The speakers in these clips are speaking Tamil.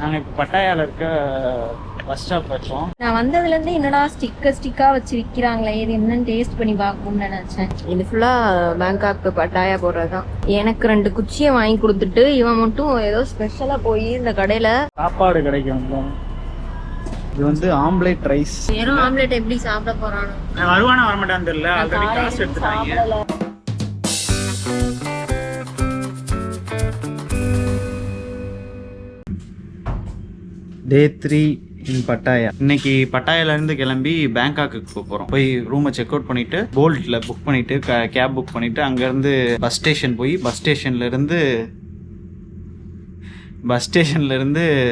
நாங்கள் இப்போ பட்டாயாவில் இருக்க பஸ் ஸ்டாப் வச்சோம். நான் வந்ததுலேருந்து என்னடா ஸ்டிக்காக வச்சு விற்கிறாங்களே, இது என்னன்னு டேஸ்ட் பண்ணி பார்க்கணும்னு நினச்சேன். இது ஃபுல்லாக பேங்காக் பட்டாயா போடுறது தான். எனக்கு 2 குச்சியை வாங்கி கொடுத்துட்டு இவன் மட்டும் ஏதோ ஸ்பெஷலாக போய் இந்த கடையில் சாப்பாடு கிடைக்கும். இது வந்து ஆம்லேட் ரைஸ். வெறும் ஆம்லேட் எப்படி சாப்பிட போறானோ? வருவானா வரமாட்டான்னு தெரியல. ஆல்ரெடி காசு எடுத்துட்டாங்க. Day 3 இன் பட்டாயா. இன்னைக்கு பட்டாயாலேருந்து கிளம்பி பேங்காக்கு போகிறோம். போய் ரூமை செக் அவுட் பண்ணிவிட்டு போல்ட்டில் புக் பண்ணிவிட்டு கேப் புக் பண்ணிவிட்டு அங்கேருந்து பஸ் ஸ்டேஷன் போய் பஸ் ஸ்டேஷன்லேருந்து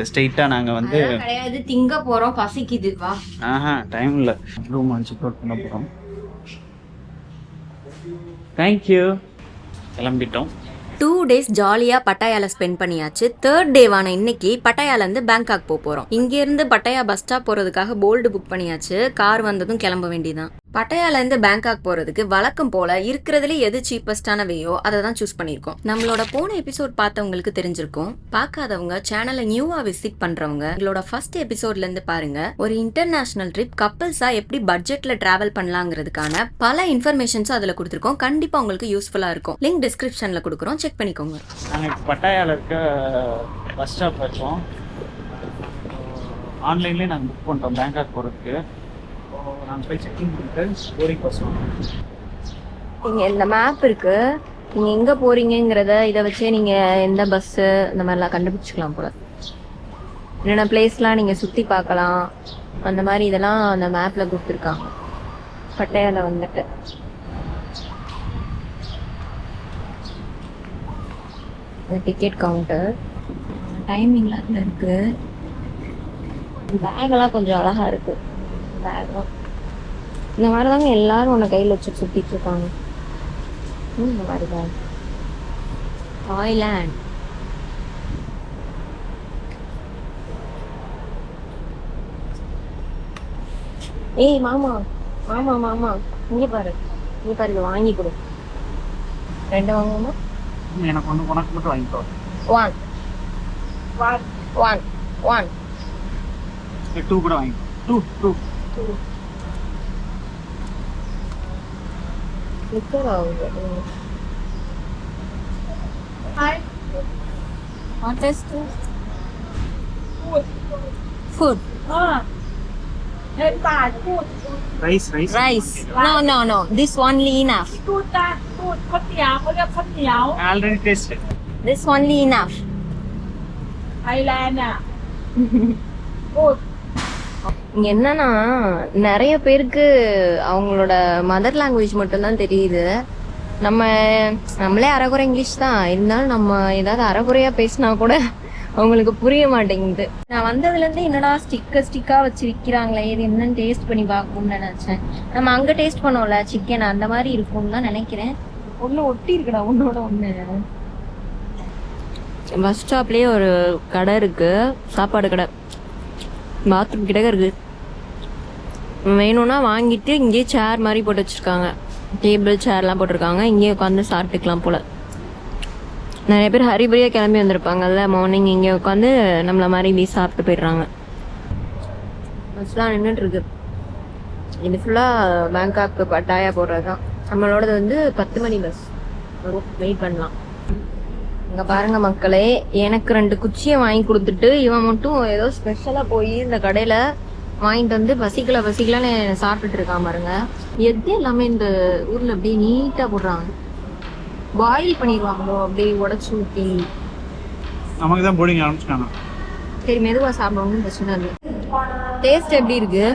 ஸ்ட்ரெயிட்டாக நாங்கள் வந்து கிடையாது திங்க போகிறோம். பசிக்குது வா. டைம் இல்லை. ரூமை செக் அவுட் பண்ண போகிறோம். தேங்க்யூ. கிளம்பிட்டோம். 2 days ஜாலியாக பட்டாயாவில் ஸ்பெண்ட் பண்ணியாச்சு. 3rd டேவான இன்னைக்கு பட்டாயாலேருந்து பேங்காக் போகிறோம். இங்கேருந்து பட்டாயா பஸ் ஸ்டாப் போகிறதுக்காக போல்டு புக் பண்ணியாச்சு. கார் வந்ததும் கிளம்ப வேண்டியதான். பட்டாயாலேருந்து பேங்காக் போகிறதுக்கு வழக்கம் போல் இருக்கிறதுல எது சீப்பஸ்டான வேயோ அதை தான் சூஸ் பண்ணியிருக்கோம். நம்மளோட போன எபிசோட் பார்த்தவங்களுக்கு தெரிஞ்சிருக்கும். பார்க்காதவங்க சேனலை நியூவாக விசிட் பண்ணுறவங்க எங்களோட ஃபர்ஸ்ட் எபிசோட்லேருந்து பாருங்க. ஒரு இன்டர்நேஷனல் ட்ரிப் கப்பல்ஸாக எப்படி பட்ஜெட்டில் ட்ராவல் பண்ணலாங்கிறதுக்கான பல இன்ஃபர்மேஷன்ஸும் அதில் கொடுத்துருக்கோம். கண்டிப்பாக உங்களுக்கு யூஸ்ஃபுல்லாக இருக்கும். லிங்க் டிஸ்கிரிப்ஷனில் கொடுக்குறோம், செக் பண்ணிக்கோங்க. நாங்கள் இப்போ பட்டாயாவில் இருக்க பஸ் ஸ்டாப் வச்சோம். ஆன்லைன்லேயே நாங்கள் புக் பண்ணிட்டோம் பேங்காக் போகிறதுக்கு. நாங்கள் போய் செக்கிங் பண்ணிட்டு போரிங் பஸ் இங்கே இந்த மேப் இருக்கு. நீங்கள் எங்கே போறீங்கிறத இதை வச்சே நீங்கள் எந்த பஸ்ஸு இந்த மாதிரிலாம் கண்டுபிடிச்சிக்கலாம் போல. என்னென்ன பிளேஸ்லாம் நீங்கள் சுற்றி பார்க்கலாம் அந்த மாதிரி இதெல்லாம் அந்த மேப்பில் கொடுத்துருக்காங்க. பட்டாயாவில் வந்துட்டு டிக்கெட் கவுண்டர் டைமிங்லாம் அதில் இருக்குது. பேக்கெல்லாம் கொஞ்சம் அழகாக இருக்குது. பேக்லாம் இந்த மாதிரி தாங்க எல்லாரும் உன்னை கையில் வச்சு சுற்றிட்டு இருக்காங்க. இந்த மாதிரி தான் தாய்லாந்து. ஏய் மாமா மாமா மாமா இங்கே பாரு, இங்கே பாரு, இதை வாங்கி கொடு. 2 வாங்குமா? எனக்கு ஒன்று உனக்கு மட்டும் வாங்கிக்கோ. 1 2 கூட வாங்கிக்கோ. 2 லிக்கர் ஆகுது. What is this? Food. Rice. Rice. No. This only enough. Already taste. This only enough. Thailand. இங்க என்னன்னா நிறைய பேருக்கு அவங்களோட மதர் லாங்குவேஜ் மட்டும்தான் தெரியுது. நம்மளே அரைகுறை இங்கிலீஷ் தான் இருந்தாலும் நம்ம ஏதாவது அரைகுறையா பேசினா கூட அவங்களுக்கு புரிய மாட்டேங்குது. நான் வந்ததுலேருந்து என்னடா ஸ்டிக்காக வச்சு விற்கிறாங்களே, இது என்னன்னு டேஸ்ட் பண்ணி பார்க்கணும்னு நினச்சேன். நம்ம அங்கே டேஸ்ட் பண்ணோம்ல சிக்கன், அந்த மாதிரி இருக்கும்னு தான் நினைக்கிறேன். ஒன்று ஒட்டி இருக்குடா ஒன்னோட ஒன்று. பஸ் ஸ்டாப்லேயே ஒரு கடை இருக்கு, சாப்பாடு கடை. பாத்ரூம் கிட்ட இருக்கு. வேணும்னா வாங்கிட்டு இங்கேயே சேர் மாதிரி போட்டு வச்சுருக்காங்க. டேபிள் சேர்லாம் போட்டிருக்காங்க. இங்கேயே உட்காந்து சாப்பிட்டுக்கலாம் போல். நிறைய பேர் ஹரிபரியாக கிளம்பி வந்திருப்பாங்கல்ல மார்னிங். இங்கே உட்காந்து நம்மளை மாதிரி இப்படி சாப்பிட்டு போயிடுறாங்க. பஸ்லாம் நின்றுட்டுருக்கு. இது ஃபுல்லாக பேங்காக் பட்டாயா போடுறது தான். நம்மளோடது வந்து 10 மணி பஸ். வெயிட் பண்ணலாம். இங்கே பாருங்க மக்களே, எனக்கு 2 குச்சியை வாங்கி கொடுத்துட்டு இவன் மட்டும் ஏதோ ஸ்பெஷலாக போய் இந்த கடையில் வாங்கிட்டு வந்து பசிக்கலான்னு சாப்பிட்டுட்டு இருக்கான் பாருங்க. எது எல்லாமே இந்த ஊரில் அப்படியே நீட்டாக போடுறாங்க. பாயில் பண்ணிடுவாங்களோ அப்படியே உடச்சி ஊற்றி. நமக்கு தான் போர்டிங் ஆரம்பிச்சிட்டாங்க. சரி மெதுவாக சாப்பிடணும்னு பிரச்சனை இல்லை. டேஸ்ட் எப்படி இருக்கு?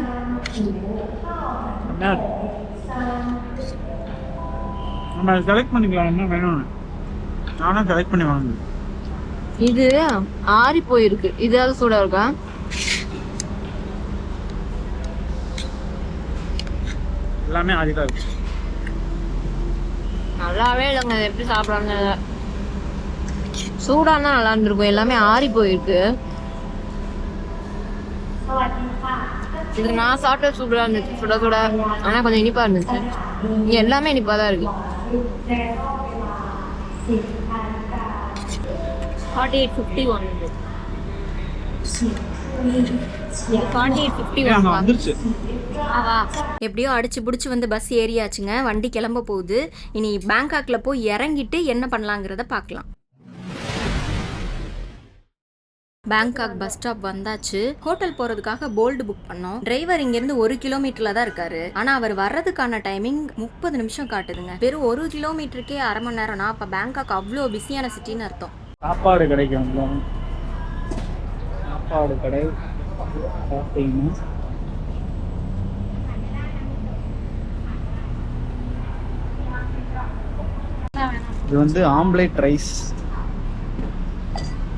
நம்ம செலக்ட் பண்ணிக்கலாம் என்ன வேணும்னு. நானும் செலக்ட் பண்ணி வாங்க. இது ஆறி போயிருக்கு. இதாவது சூடாக இருக்கா? எல்லாமே ஆறிதான் இருக்கு. நல்லாவே இல்லைங்க. எப்படி சாப்பிட்றாங்க? சூடாக தான் நல்லா இருந்திருக்கும். எல்லாமே ஆறி போயிருக்கு. இது நான் சாப்பிட்ட சூடாக இருந்துச்சு, சுட. ஆனால் கொஞ்சம் இனிப்பாக இருந்துச்சு. இங்கே எல்லாமே இனிப்பாக தான் இருக்கு. 48.51. வந்துருச்சு. எப்படியோ அடிச்சு பிடிச்சி வந்து பஸ் ஏறியாச்சுங்க. வண்டி கிளம்ப போகுது. இனி பேங்காக்ல போய் இறங்கிட்டு என்ன பண்ணலாங்கிறத பார்க்கலாம். பேங்காக் பஸ் ஸ்டாப் வந்தாச்சு. ஹோட்டல் போறதுக்காக போல்டு புக் பண்ணோம். டிரைவர் இங்க இருந்து 1 கிலோமீட்டர்ல தான் இருக்காரு. ஆனா அவர் வர்றதுக்கான டைமிங் 30 நிமிஷம் காட்டுதுங்க. வெறும் 1 கிலோமீட்டருக்கே அரை மணி நேரம்னா அப்ப பேங்காக் அவ்வளோ பிஸியான சிட்டின்னு அர்த்தம். சாப்பாடு கிடைக்கும். சாப்பாடு கடை சாப்பிட்டீங்கன்னா இது வந்து ஆம்லேட் ரைஸ்.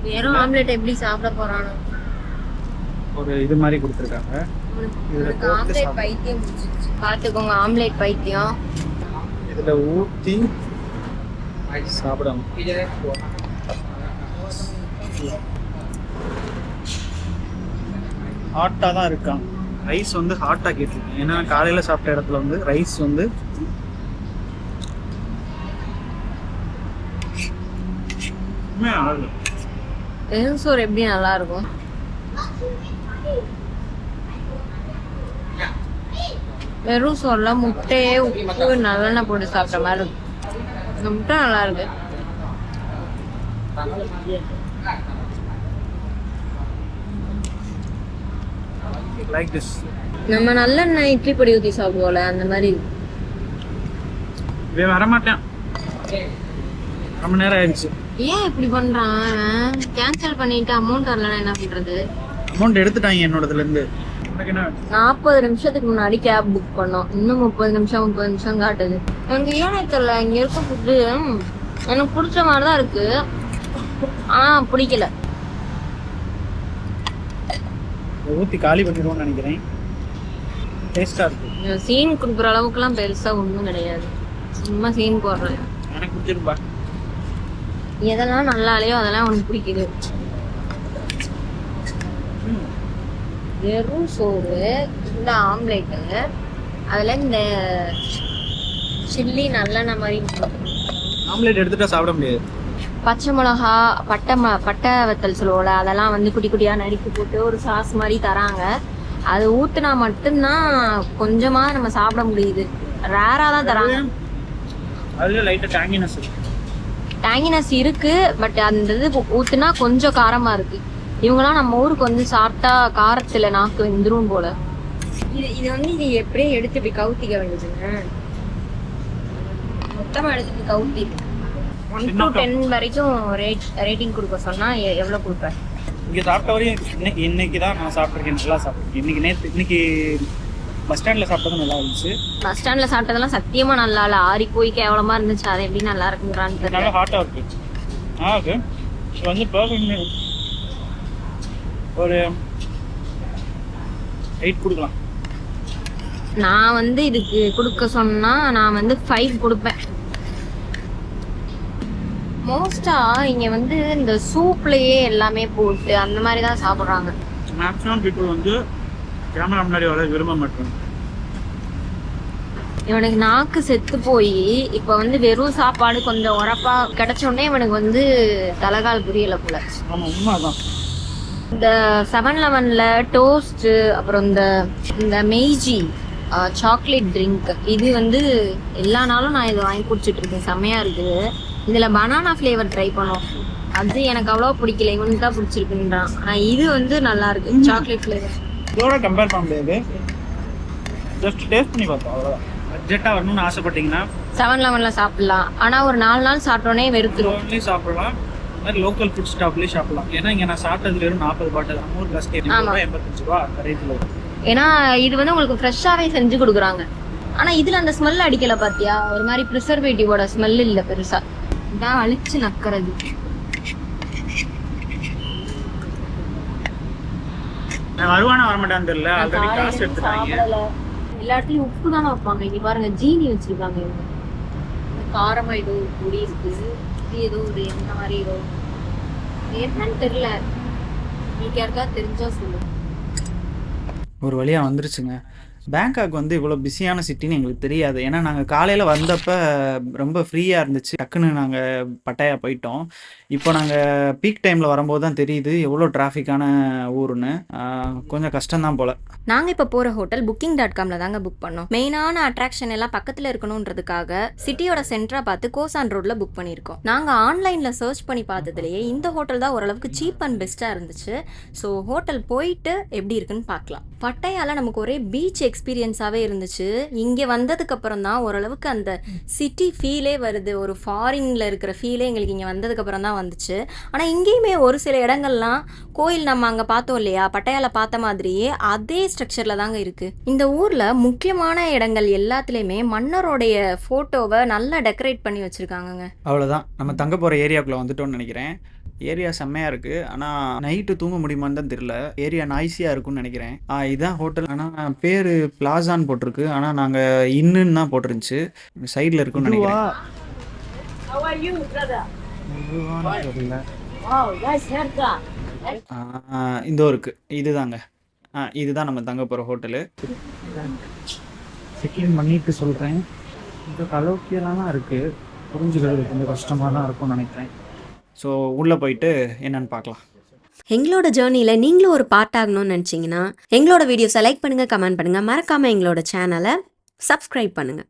வெறும் ஆம்லெட் எப்படி சாப்பிட போறானோ ஒரு இது மாதிரி கொடுத்துருக்காங்க. ஆம்லெட் பைத்தியம் முடிச்சிருச்சு. பார்த்துக்கோங்க, ஆம்லெட் பைத்தியம். இதுல ஊற்றி சாப்பிடணும். ஹாட்டாக தான் இருக்கான். ரைஸ் வந்து ஹாட்டாக கேட்டிருக்கேன். ஏன்னா காலையில் சாப்பிட்ட இடத்துல வந்து ரைஸ் வந்து வெறும் சோறு எப்படி நல்லா இருக்கும். வெறும் சோறுல முட்டையே உப்பு நல்லெண்ணெய் போட்டு சாப்பிட்ட மாதிரி இருக்கும். இந்த முட்டை நல்லா இருக்கு. like this. நம்ம நல்லெண்ணெய் இட்லி பொடி ஊற்றி சாப்பிடுவோம்ல அந்த மாதிரி. இவன் வரமாட்டேன். ரொம்ப நேரம் ஆயிடுச்சு. ஏன் இப்படி பண்றான்? கேன்சல் பண்ணிட்டு அமௌண்ட் வரலன்னா என்ன பண்றது? அமௌண்ட் எடுத்துட்டாங்க என்னோடதுல இருந்து. 40 நிமிஷத்துக்கு முன்னாடி கேப் புக் பண்ணோம். இன்னும் 30 நிமிஷம் காட்டுது. எனக்கு ஏனே தெரியல, இங்க இருக்க ஃபுட்டு எனக்கு பிடிச்ச மாதிரிதான் இருக்கு. ஆனா பிடிக்கல. ஊத்தி காலி பண்ணிடுவோம்னு நினைக்கிறேன். டேஸ்டா இருக்கு. சீன் குடுக்குற அளவுக்குலாம் பெருசா ஒண்ணும் கிடையாது. சும்மா சீன் போடுறேன். எனக்கு பிடிச்சிருப்பா. எதெல்லாம் நல்லாலையோ அதெல்லாம் உனக்கு பிடிக்குது. வெறும் சோறு, இந்த ஆம்லேட்டு, அதில் இந்த சில்லி நல்லெண்ணெய் மாதிரி. ஆம்லேட் எடுத்துட்டா சாப்பிட முடியாது. பச்சை மிளகா, பட்டை வத்தல் சொல்லுவோம்ல, அதெல்லாம் வந்து குட்டி குட்டியாக நறுக்கி போட்டு ஒரு சாஸ் மாதிரி தராங்க. அது ஊற்றுனா மட்டும்தான் கொஞ்சமாக நம்ம சாப்பிட முடியுது. ரேராக தான் தராங்க. அதில் லைட்டாக டேங்கினஸ் இருக்கு. பட் அந்த இது ஊற்றுனா கொஞ்சம் காரமாக இருக்கு. இவங்கெல்லாம் நம்ம ஊருக்கு வந்து சாப்பிட்டா காரத்துல நாக்கு வெந்துரும் போல. இது வந்து இது எப்படியே எடுத்து இப்படி கவுத்திக்க வேண்டியதுங்க. மொத்தமா எடுத்து கவுத்தி 1 to 10 வரைக்கும் ரேட்டிங் கொடுக்க சொன்னா எவ்வளவு கொடுப்பேன்? இங்க சாப்பிட்ட வரையும் இன்னைக்கு தான் நான் சாப்பிட்ருக்கேன். நல்லா சாப்பிட்ருக்கேன். இன்னைக்கு பஸ் ஸ்டாண்ட்ல சாப்பிட்டது நல்லா இருந்துச்சு. பஸ் ஸ்டாண்ட்ல சாப்பிட்டதெல்லாம் சத்தியமா நல்லா இல்ல. ஆறி போய் கேவலமா இருந்துச்சு. அது எப்படி நல்லா இருக்குன்றான்னு தெரியல. நல்லா ஹாட்டா இருக்கு. ஓகே, இது வந்து பர்ஃபெக்ட். ஒரு 8 கொடுக்கலாம். நான் வந்து இதுக்கு கொடுக்க சொன்னா நான் வந்து 5 கொடுப்பேன். மோஸ்டா இங்க வந்து இந்த சூப்லயே எல்லாமே போட்டு அந்த மாதிரி தான் சாப்பிடுறாங்க. மேக்ஸிமம் பீப்புள் வந்து கேமரா முன்னாடி வர விரும்ப மாட்டாங்க. இவனுக்கு நாக்கு செத்து போய் இப்ப வந்து வெறும் சாப்பாடு கொஞ்சம் உரப்பா கிடைச்ச உடனே இவனுக்கு வந்து தலைகால் புரியல போல. ஆமா, உண்மைதான். இந்த 7-Elevenல டோஸ்ட், அப்புறம் இந்த மெய்ஜி சாக்லேட் ட்ரிங்க், இது வந்து எல்லா நாளும் நான் இதை வாங்கி குடிச்சிட்டு இருக்கேன். செம்மையா இருக்குது. இதுல பனானா ஃபிளேவர் ட்ரை பண்ணோம். அது எனக்கு அவ்வளோ பிடிக்கல. இவனுக்கு தான் பிடிச்சிருக்குன்றான். ஆனா இது வந்து நல்லா இருக்கு. சாக்லேட் ஃபிளேவர் இதோட கம்பேர் பண்ண முடியாது. ஜஸ்ட் டேஸ்ட் பண்ணி பார்த்தோம், அவ்வளோதான். பட்ஜெட்டா வரணும்னு ஆசைப்பட்டீங்கன்னா 7-Elevenல சாப்பிடலாம். ஆனா ஒரு 4 நாள் சாப்பிட்டோன்னே வெறுத்துரும். சாப்பிடலாம். மாதிரி லோக்கல் ஃபுட் ஸ்டாப்லேயே சாப்பிடலாம். ஏன்னா இங்கே நான் சாப்பிட்டது வெறும் 40 பாட்டில், அமௌண்ட் ப்ளஸ் 85 ரூபா அந்த ரேட்டில். ஏன்னா இது வந்து உங்களுக்கு ஃப்ரெஷ்ஷாகவே செஞ்சு கொடுக்குறாங்க. ஆனால் இதில் அந்த ஸ்மெல் அடிக்கலை பார்த்தியா? ஒரு மாதிரி ப்ரிசர்வேட்டிவோட ஸ்மெல் இல்லை பெருசா. இதான் அழிச்சு நக்கிறது. வருவானா வரமாட்டான்னு தெரியல. ஆல்ரெடி காசு எடுத்துட்டாங்க. எல்லா இடத்துலையும் உப்பு தானே வைப்பாங்க. இங்கே பாருங்க, ஜீனி வச்சிருக்காங்க. இவங்க காரமாக ஏதோ ஒரு பொடி இருக்குது. ஏதோ ஒரு என்ன மாதிரி ஏதோ என்னன்னு தெரியல. நீங்க யாருக்கா தெரிஞ்சா சொல்லு. ஒரு வழியா வந்துருச்சுங்க. பேங்காக் வந்து இவ்வளோ பிஸியான சிட்டின்னு எங்களுக்கு தெரியாது. ஏன்னா நாங்கள் காலையில் வந்தப்போ ரொம்ப ஃப்ரீயாக இருந்துச்சு. டக்குன்னு நாங்கள் பட்டாயா போயிட்டோம். இப்போ நாங்கள் பீக் டைமில் வரும்போது தான் தெரியுது எவ்வளோ டிராஃபிக்கான ஊருன்னு. கொஞ்சம் கஷ்டம்தான் போல். நாங்கள் இப்போ போகிற ஹோட்டல் booking.comல தாங்க புக் பண்ணோம். மெயினான அட்ராக்ஷன் எல்லாம் பக்கத்தில் இருக்கணுன்றதுக்காக சிட்டியோட சென்டராக பார்த்து கோசான் ரோட்ல புக் பண்ணியிருக்கோம். நாங்கள் ஆன்லைனில் சர்ச் பண்ணி பார்த்ததுலேயே இந்த ஹோட்டல் தான் ஓரளவுக்கு சீப் அண்ட் பெஸ்ட்டாக இருந்துச்சு. ஸோ ஹோட்டல் போயிட்டு எப்படி இருக்குன்னு பார்க்கலாம். பட்டாயால நமக்கு ஒரே பீச் எக்ஸ்பீரியன்ஸாகவே இருந்துச்சு. இங்கே வந்ததுக்கப்புறம் தான் ஓரளவுக்கு அந்த சிட்டி ஃபீலே வருது. ஒரு ஃபாரினில் இருக்கிற ஃபீலே எங்களுக்கு இங்கே வந்ததுக்கப்புறம் தான் வந்துச்சு. ஆனால் இங்கேயுமே ஒரு சில இடங்கள்லாம் கோயில் நம்ம அங்கே பார்த்தோம் இல்லையா, பட்டாயால பார்த்த மாதிரியே அதே ஸ்ட்ரக்சரில் தாங்க இருக்குது. இந்த ஊரில் முக்கியமான இடங்கள் எல்லாத்துலேயுமே மன்னருடைய ஃபோட்டோவை நல்லா டெக்கரேட் பண்ணி வச்சுருக்காங்கங்க. அவ்வளோதான், நம்ம தங்க போகிற ஏரியாவுக்குள்ளே வந்துட்டோம்னு நினைக்கிறேன். ஏரியா செம்மையாக இருக்குது. ஆனால் நைட்டு தூங்க முடியுமான்னு தான் தெரியல. ஏரியா நாய்ஸியாக இருக்கும்னு நினைக்கிறேன். இதுதான் ஹோட்டல். ஆனால் பேர் பிளாசான்னு போட்டிருக்கு. ஆனால் நாங்கள் இன்னுன்னு தான் போட்டிருந்துச்சு. சைடில் இருக்குன்னு நினைக்கிறேன். How are you, brother? தெரியல. Wow, nice haircut. இதோ இருக்குது. இதுதாங்க. இதுதான் நம்ம தங்க போகிற ஹோட்டலு. செக்இன் பண்ணிட்டு சொல்கிறேன். இந்த கலோக்கியெல்லாம் தான் இருக்குது. புரிஞ்சுக்கிறது கொஞ்சம் கஷ்டமாக தான் இருக்கும்னு நினைக்கிறேன். ஸோ உள்ளே போயிட்டு என்னன்னு பார்க்கலாம். எங்களோட ஜேர்னியில் நீங்களும் ஒரு பார்ட் ஆகணும்னு நினச்சிங்கன்னா எங்களோட வீடியோஸை லைக் பண்ணுங்கள், கமெண்ட் பண்ணுங்கள், மறக்காமல் எங்களோட சேனலை சப்ஸ்கிரைப் பண்ணுங்கள்.